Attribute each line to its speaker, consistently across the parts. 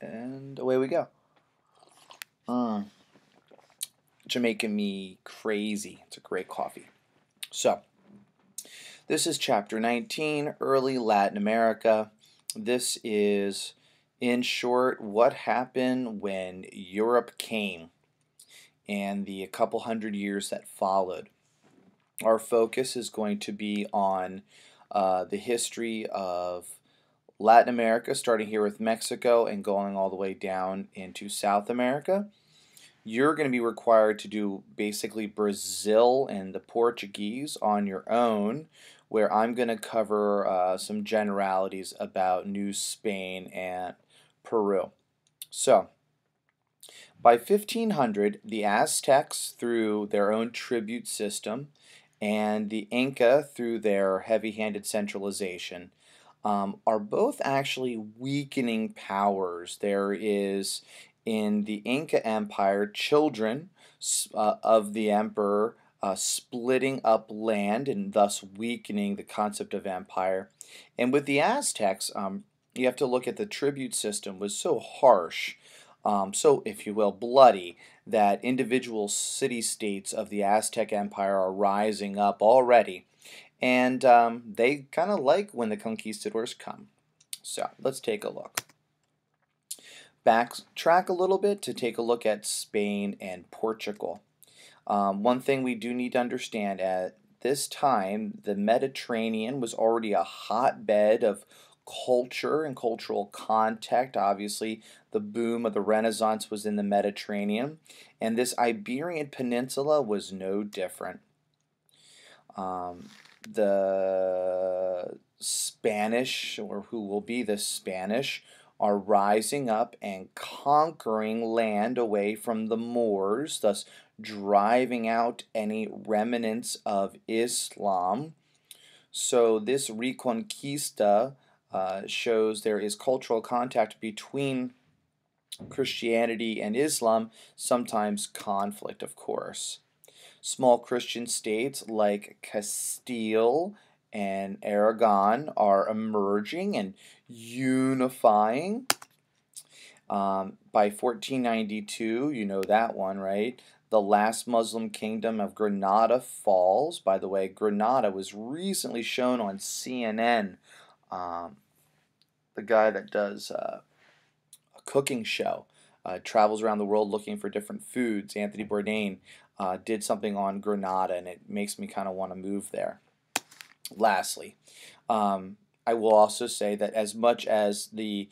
Speaker 1: and away we go. Jamaican me crazy. It's a great coffee. So, this is chapter 19, Early Latin America. This is, in short, what happened when Europe came and the couple hundred years that followed. Our focus is going to be on the history of Latin America, starting here with Mexico and going all the way down into South America. You're going to be required to do basically Brazil and the Portuguese on your own, where I'm going to cover some generalities about New Spain and Peru. So, by 1500, the Aztecs, through their own tribute system, and the Inca, through their heavy-handed centralization, are both actually weakening powers. There is, in the Inca Empire, children of the emperor splitting up land and thus weakening the concept of empire. And with the Aztecs, you have to look at the tribute system was so harsh, so, if you will, bloody, that individual city-states of the Aztec Empire are rising up already. And they kind of like when the conquistadors come. So, let's take a look. Backtrack a little bit to take a look at Spain and Portugal. One thing we do need to understand, at this time, the Mediterranean was already a hotbed of culture and cultural contact. Obviously, the boom of the Renaissance was in the Mediterranean, and this Iberian Peninsula was no different. The Spanish, or who will be the Spanish, are rising up and conquering land away from the Moors, thus driving out any remnants of Islam. So this Reconquista shows there is cultural contact between Christianity and Islam, sometimes conflict, of course. Small Christian states like Castile and Aragon are emerging and unifying. By 1492, you know that one, right? The last Muslim kingdom of Granada falls. By the way, Granada was recently shown on CNN. The guy that does a cooking show, travels around the world looking for different foods, Anthony Bourdain, did something on Granada, and it makes me kind of want to move there. Lastly, I will also say that as much as the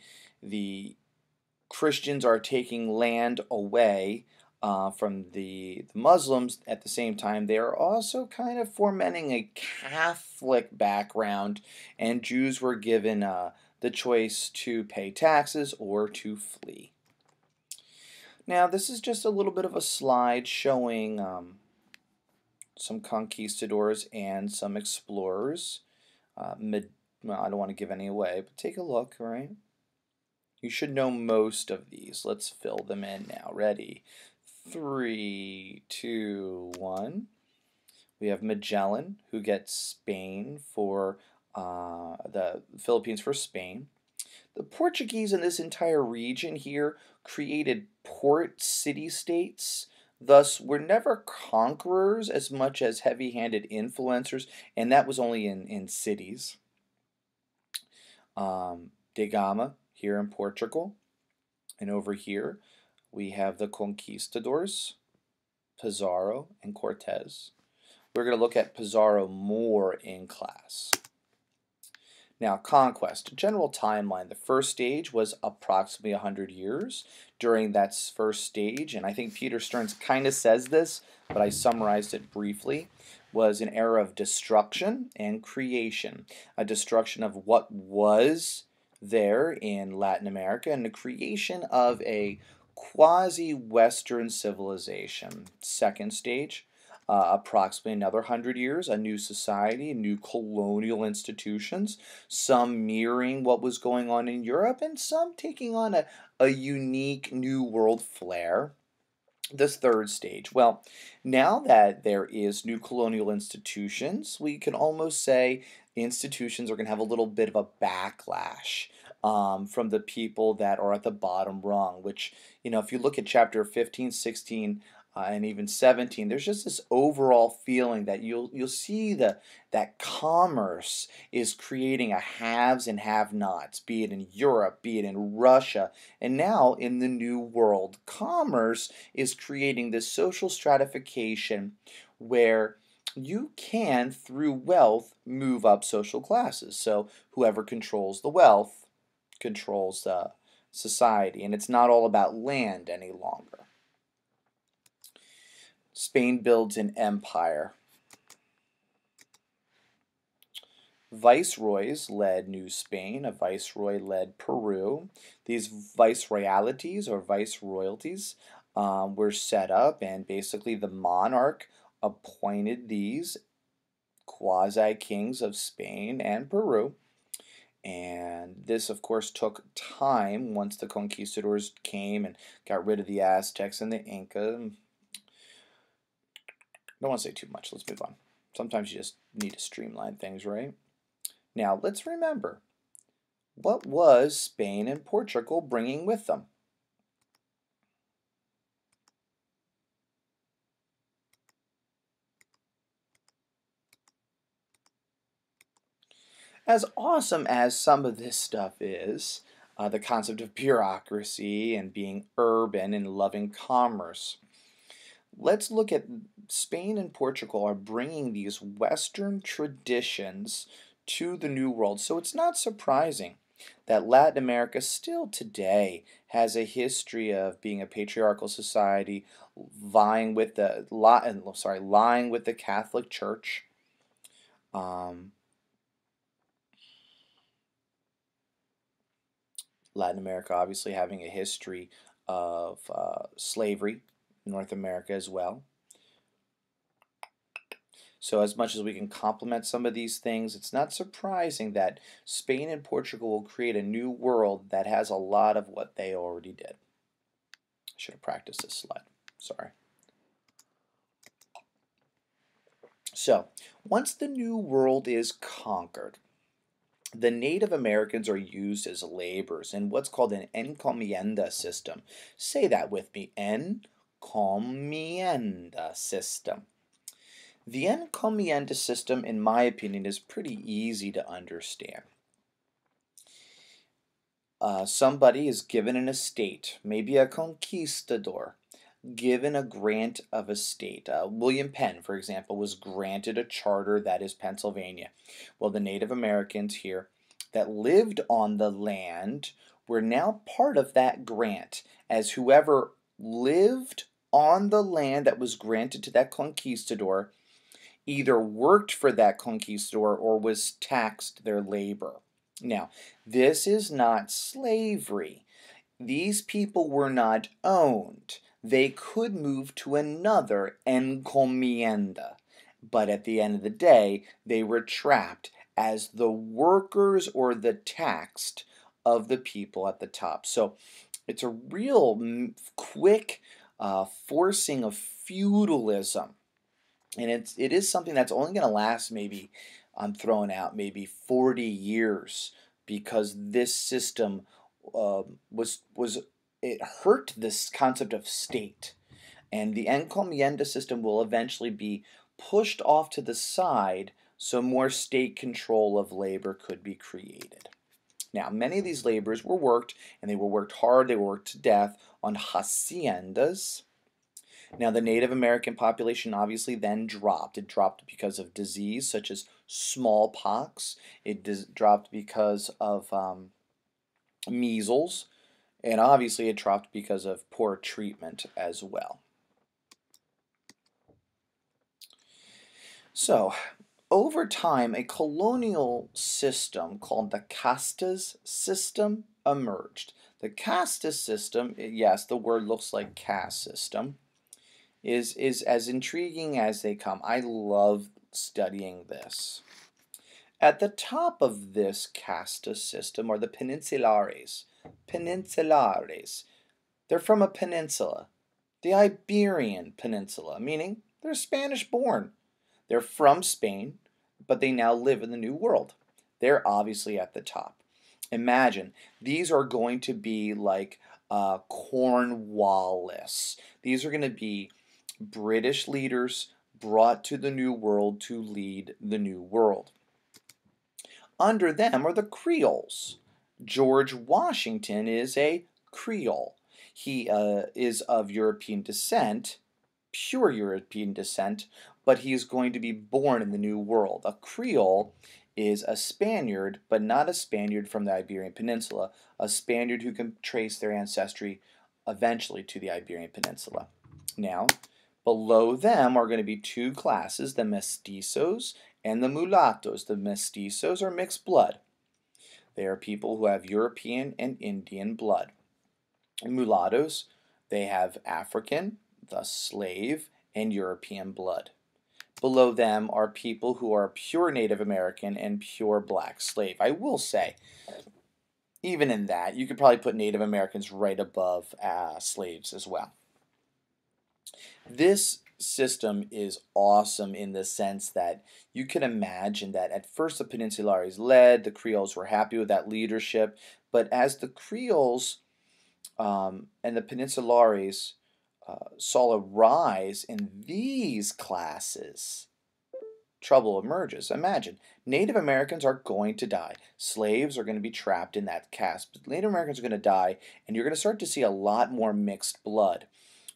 Speaker 1: Christians are taking land away from the Muslims, at the same time, they are also kind of fomenting a Catholic background, and Jews were given the choice to pay taxes or to flee. Now, this is just a little bit of a slide showing some conquistadors and some explorers. Well, I don't want to give any away, but take a look, all right? You should know most of these. Let's fill them in now. Ready? 3, 2, 1. We have Magellan, who gets Spain for the Philippines for Spain. The Portuguese in this entire region here created port city-states. Thus, were never conquerors as much as heavy-handed influencers, and that was only in cities. De Gama here in Portugal. And over here, we have the conquistadors, Pizarro and Cortez. We're going to look at Pizarro more in class. Now, conquest, general timeline. The first stage was approximately 100 years. During that first stage, and I think Peter Stearns kind of says this, but I summarized it briefly, was an era of destruction and creation. A destruction of what was there in Latin America and the creation of a quasi-Western civilization. Second stage, approximately another 100 years, a new society, new colonial institutions, some mirroring what was going on in Europe, and some taking on a unique new world flair. This third stage, well, now that there is new colonial institutions, we can almost say institutions are going to have a little bit of a backlash. from the people that are at the bottom rung, which, if you look at chapter 15, 16, and even 17, there's just this overall feeling that you'll see that commerce is creating a haves and have-nots, be it in Europe, be it in Russia, and now in the New World. Commerce is creating this social stratification where you can, through wealth, move up social classes. So whoever controls the wealth controls society, and it's not all about land any longer. Spain builds an empire. Viceroys led New Spain. A viceroy led Peru. These viceroyalities or viceroyalties were set up, and basically the monarch appointed these quasi-kings of Spain and Peru. And this, of course, took time once the conquistadors came and got rid of the Aztecs and the Inca. I don't want to say too much. Let's move on. Sometimes you just need to streamline things, right? Now, let's remember, what was Spain and Portugal bringing with them? As awesome as some of this stuff is, the concept of bureaucracy and being urban and loving commerce, let's look at Spain and Portugal are bringing these Western traditions to the New World. So it's not surprising that Latin America still today has a history of being a patriarchal society, lying with the Catholic Church. Latin America obviously having a history of slavery, North America as well. So as much as we can complement some of these things, it's not surprising that Spain and Portugal will create a new world that has a lot of what they already did. I should have practiced this slide. Sorry. So, once the New World is conquered, the Native Americans are used as laborers in what's called an encomienda system. Say that with me, encomienda system. The encomienda system, in my opinion, is pretty easy to understand. Somebody is given an estate, maybe a conquistador, given a grant of estate. William Penn, for example, was granted a charter that is Pennsylvania. Well, the Native Americans here that lived on the land were now part of that grant, as whoever lived on the land that was granted to that conquistador either worked for that conquistador or was taxed their labor. Now, this is not slavery. These people were not owned. They could move to another encomienda. But at the end of the day, they were trapped as the workers or the taxed of the people at the top. So it's a real quick forcing of feudalism. And it is something that's only going to last maybe, I'm throwing out, maybe 40 years, because this system it hurt this concept of state. And the encomienda system will eventually be pushed off to the side so more state control of labor could be created. Now, many of these laborers were worked, and they were worked hard, they were worked to death on haciendas. Now, the Native American population obviously then dropped. It dropped because of disease such as smallpox. It dropped because of measles. And obviously it dropped because of poor treatment as well. So, over time, a colonial system called the castas system emerged. The castas system, yes, the word looks like caste system, is as intriguing as they come. I love studying this. At the top of this casta system are the peninsulares. Peninsulares. They're from a peninsula, the Iberian Peninsula, meaning they're Spanish born. They're from Spain, but they now live in the New World. They're obviously at the top. Imagine, these are going to be like Cornwallis. These are going to be British leaders brought to the New World to lead the New World. Under them are the Creoles. George Washington is a Creole. He is of European descent, pure European descent, but he is going to be born in the New World. A Creole is a Spaniard, but not a Spaniard from the Iberian Peninsula, a Spaniard who can trace their ancestry eventually to the Iberian Peninsula. Now, below them are going to be two classes, the mestizos and the mulattoes. The mestizos are mixed blood. They are people who have European and Indian blood. And mulattoes, they have African, thus slave, and European blood. Below them are people who are pure Native American and pure black slave. I will say, even in that, you could probably put Native Americans right above slaves as well. This system is awesome in the sense that you can imagine that at first the Peninsulares led, the Creoles were happy with that leadership, but as the Creoles and the Peninsulares saw a rise in these classes, trouble emerges. Imagine, Native Americans are going to die. Slaves are going to be trapped in that caste. But Native Americans are going to die, and you're going to start to see a lot more mixed blood.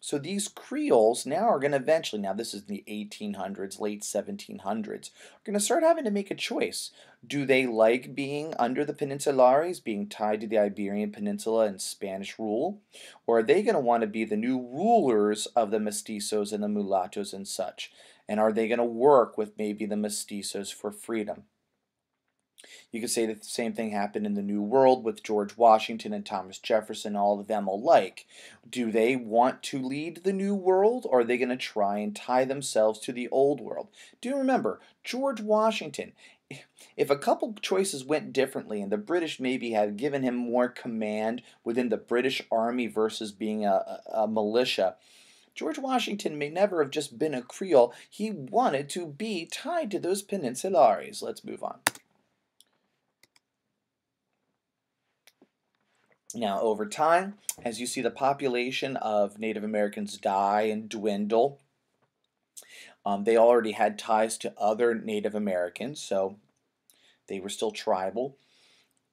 Speaker 1: So these Creoles now are going to eventually, now this is in the 1800s, late 1700s, are going to start having to make a choice. Do they like being under the Peninsulares, being tied to the Iberian Peninsula and Spanish rule? Or are they going to want to be the new rulers of the mestizos and the mulattoes and such? And are they going to work with maybe the mestizos for freedom? You could say that the same thing happened in the New World with George Washington and Thomas Jefferson, all of them alike. Do they want to lead the New World, or are they going to try and tie themselves to the Old World? Do remember, George Washington, if a couple choices went differently and the British maybe had given him more command within the British Army versus being a militia, George Washington may never have just been a Creole. He wanted to be tied to those Peninsulares. Let's move on. Now, over time, as you see the population of Native Americans die and dwindle, they already had ties to other Native Americans, so they were still tribal.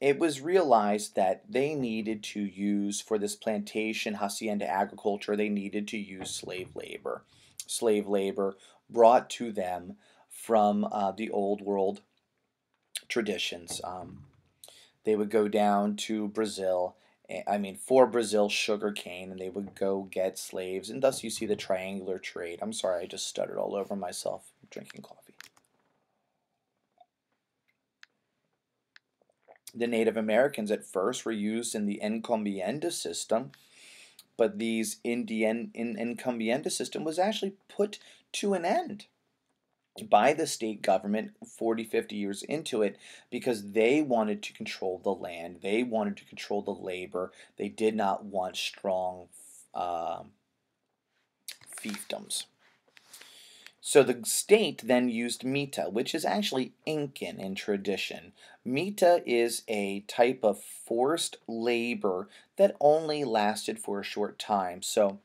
Speaker 1: It was realized that they needed to use, for this plantation hacienda agriculture, they needed to use slave labor. Slave labor brought to them from the old world traditions. They would go down to Brazil, for Brazil, sugar cane, and they would go get slaves, and thus you see the triangular trade. I'm sorry, I just stuttered all over myself drinking coffee. The Native Americans at first were used in the Encomienda system, but these Encomienda system was actually put to an end by the state government 40, 50 years into it because they wanted to control the land. They wanted to control the labor. They did not want strong fiefdoms. So the state then used mita, which is actually Incan in tradition. Mita is a type of forced labor that only lasted for a short time. So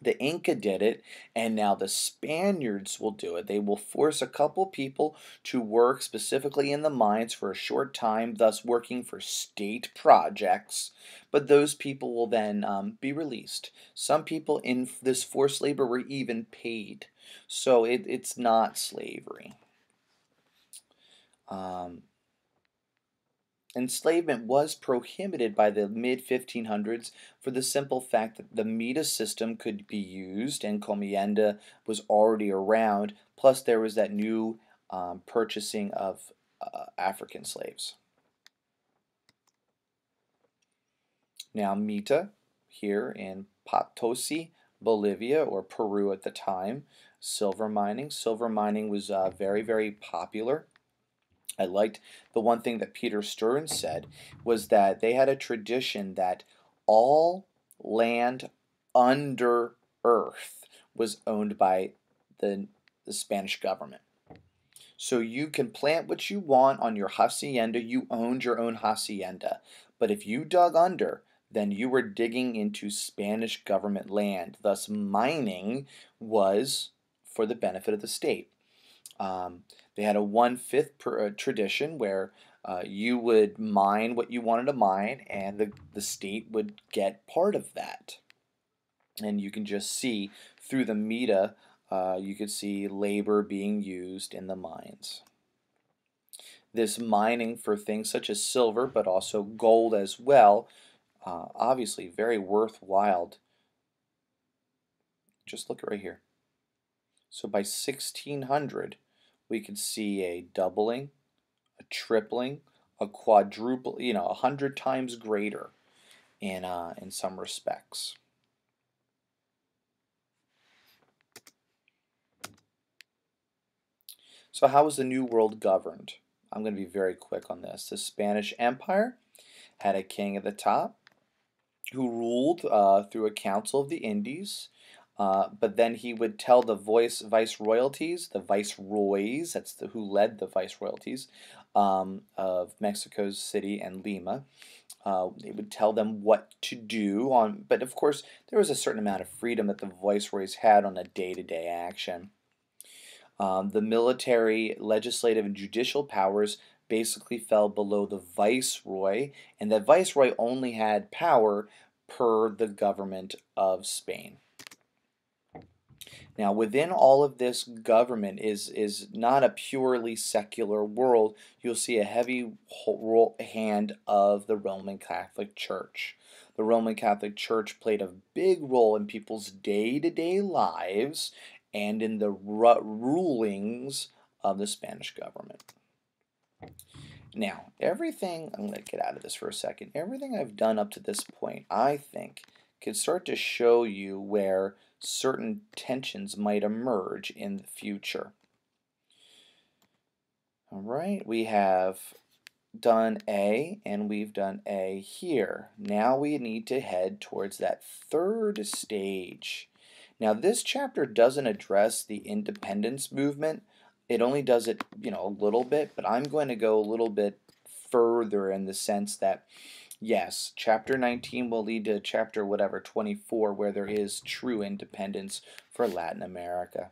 Speaker 1: the Inca did it, and now the Spaniards will do it. They will force a couple people to work specifically in the mines for a short time, thus working for state projects. But those people will then be released. Some people in this forced labor were even paid. So it's not slavery. Enslavement was prohibited by the mid-1500s for the simple fact that the mita system could be used and Encomienda was already around, plus there was that new purchasing of African slaves. Now mita, here in Potosi, Bolivia, or Peru at the time, silver mining. Silver mining was very, very popular. I liked the one thing that Peter Stearns said was that they had a tradition that all land under earth was owned by the Spanish government. So you can plant what you want on your hacienda. You owned your own hacienda. But if you dug under, then you were digging into Spanish government land. Thus, mining was for the benefit of the state. They had a 1/5 tradition where you would mine what you wanted to mine, and the state would get part of that. And you can just see through the media, you could see labor being used in the mines. This mining for things such as silver, but also gold as well, obviously very worthwhile. Just look right here. So by 1600, we could see a doubling, a tripling, a quadruple, 100 times greater in some respects. So how was the New World governed? I'm going to be very quick on this. The Spanish Empire had a king at the top who ruled through a council of the Indies. But then he would tell the viceroyalties, the viceroys, who led the viceroyalties of Mexico City and Lima. They would tell them what to do but of course there was a certain amount of freedom that the viceroys had on a day-to-day action. The military, legislative, and judicial powers basically fell below the viceroy, and the viceroy only had power per the government of Spain. Now, within all of this government is not a purely secular world. You'll see a heavy hand of the Roman Catholic Church. The Roman Catholic Church played a big role in people's day-to-day lives and in the rulings of the Spanish government. Now, I'm going to get out of this for a second. Everything I've done up to this point, I think, can start to show you where certain tensions might emerge in the future. All right, we have done A and we've done A here. Now we need to head towards that third stage. Now this chapter doesn't address the independence movement. It only does it, a little bit, but I'm going to go a little bit further in the sense that yes, chapter 19 will lead to chapter 24, where there is true independence for Latin America.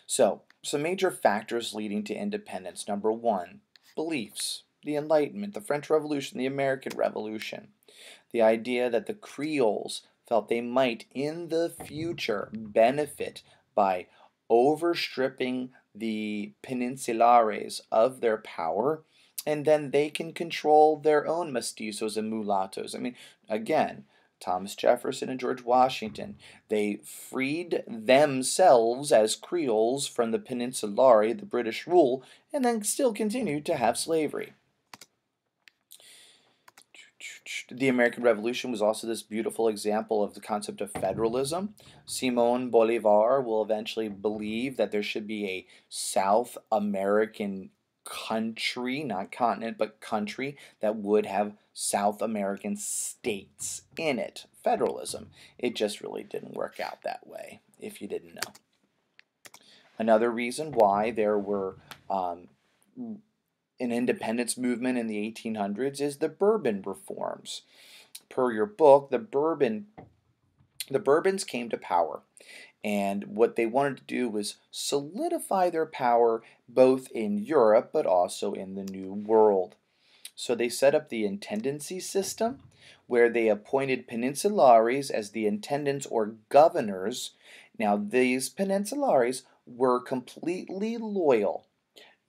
Speaker 1: So, some major factors leading to independence. Number one, beliefs. The Enlightenment, the French Revolution, the American Revolution. The idea that the Creoles felt they might, in the future, benefit by overstripping the peninsulares of their power, and then they can control their own mestizos and mulattoes. I mean, again, Thomas Jefferson and George Washington, they freed themselves as Creoles from the peninsulare, the British rule, and then still continued to have slavery. The American Revolution was also this beautiful example of the concept of federalism. Simón Bolívar will eventually believe that there should be a South American country, not continent, but country, that would have South American states in it. Federalism. It just really didn't work out that way, if you didn't know. Another reason why there were an independence movement in the 1800s is the Bourbon reforms. Per your book, the Bourbons came to power, and what they wanted to do was solidify their power both in Europe but also in the New World. So they set up the intendancy system, where they appointed peninsulares as the intendants or governors. Now, these peninsulares were completely loyal,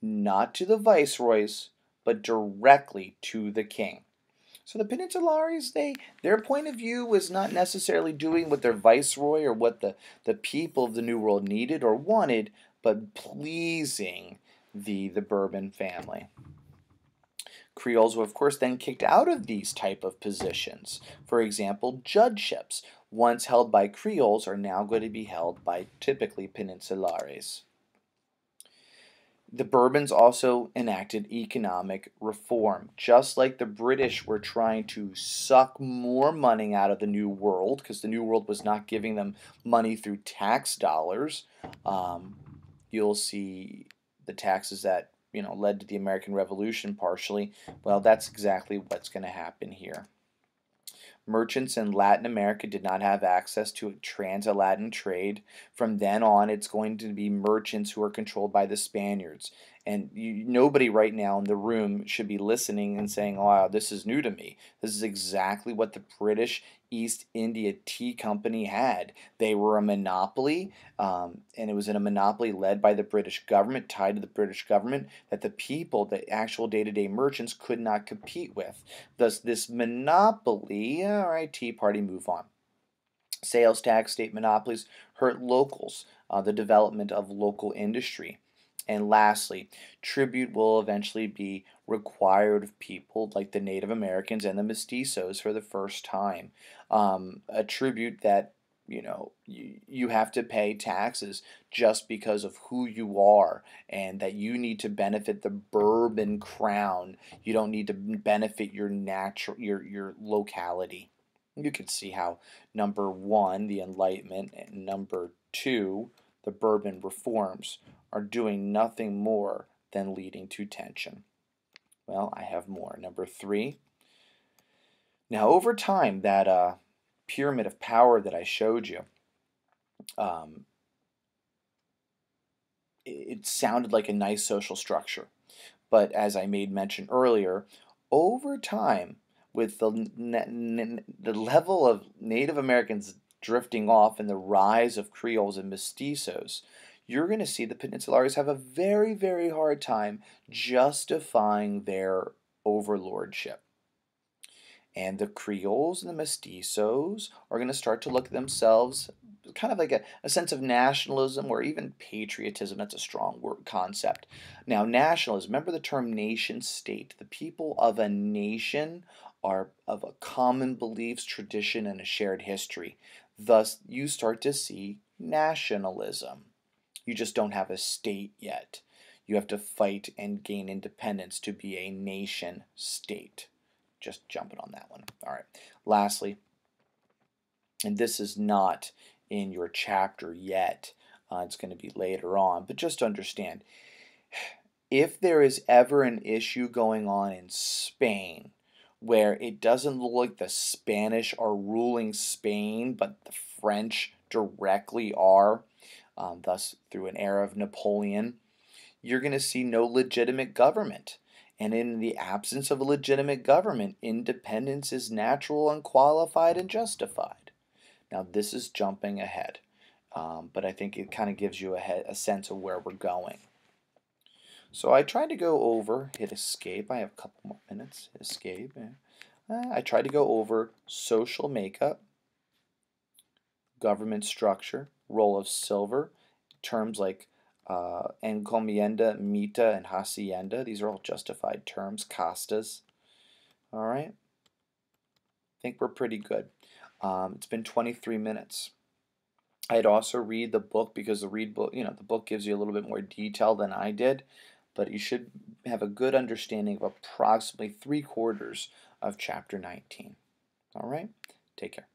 Speaker 1: not to the viceroys, but directly to the king. So the peninsulares, their point of view was not necessarily doing what their viceroy or what the people of the New World needed or wanted, but pleasing the Bourbon family. Creoles were, of course, then kicked out of these type of positions. For example, judgeships, once held by Creoles, are now going to be held by typically peninsulares. The Bourbons also enacted economic reform. Just like the British were trying to suck more money out of the New World, because the New World was not giving them money through tax dollars, you'll see the taxes that led to the American Revolution partially. Well, that's exactly what's going to happen here. Merchants in Latin America did not have access to a transatlantic trade. From then on, it's going to be merchants who are controlled by the Spaniards. And nobody right now in the room should be listening and saying, "Oh, wow, this is new to me." This is exactly what the British East India Tea Company had. They were a monopoly, and it was in a monopoly led by the British government, tied to the British government, that the people, the actual day-to-day merchants, could not compete with. Thus, this monopoly, all right, Tea Party, move on. Sales tax, state monopolies hurt locals, the development of local industry. And lastly, tribute will eventually be required of people like the Native Americans and the mestizos for the first time. A tribute that you have to pay taxes just because of who you are, and that you need to benefit the Bourbon crown. You don't need to benefit your your locality. You can see how number one, the Enlightenment, and number two, the Bourbon reforms, are doing nothing more than leading to tension. Well, I have more. Number three. Now, over time, that pyramid of power that I showed you, it sounded like a nice social structure. But as I made mention earlier, over time, with the level of Native Americans drifting off and the rise of Creoles and mestizos, you're going to see the Peninsulares have a very, very hard time justifying their overlordship. And the Creoles and the mestizos are going to start to look at themselves kind of like a sense of nationalism, or even patriotism. That's a strong word concept. Now, nationalism, remember the term nation state. The people of a nation are of a common beliefs, tradition, and a shared history. Thus, you start to see nationalism. You just don't have a state yet. You have to fight and gain independence to be a nation state. Just jumping on that one. All right. Lastly, and this is not in your chapter yet, it's going to be later on, but just understand, if there is ever an issue going on in Spain where it doesn't look like the Spanish are ruling Spain, but the French directly are, thus through an era of Napoleon, you're going to see no legitimate government. And in the absence of a legitimate government, independence is natural, unqualified, and justified. Now, this is jumping ahead, but I think it kind of gives you a sense of where we're going. So I tried to go over, hit escape. I have a couple more minutes. Hit escape. I tried to go over social makeup, government structure, role of silver, terms like encomienda, mita, and hacienda. These are all justified terms. Castas. All right. I think we're pretty good. It's been 23 minutes. I'd also read the book, because the book gives you a little bit more detail than I did, but you should have a good understanding of approximately 3/4 of chapter 19. All right? Take care.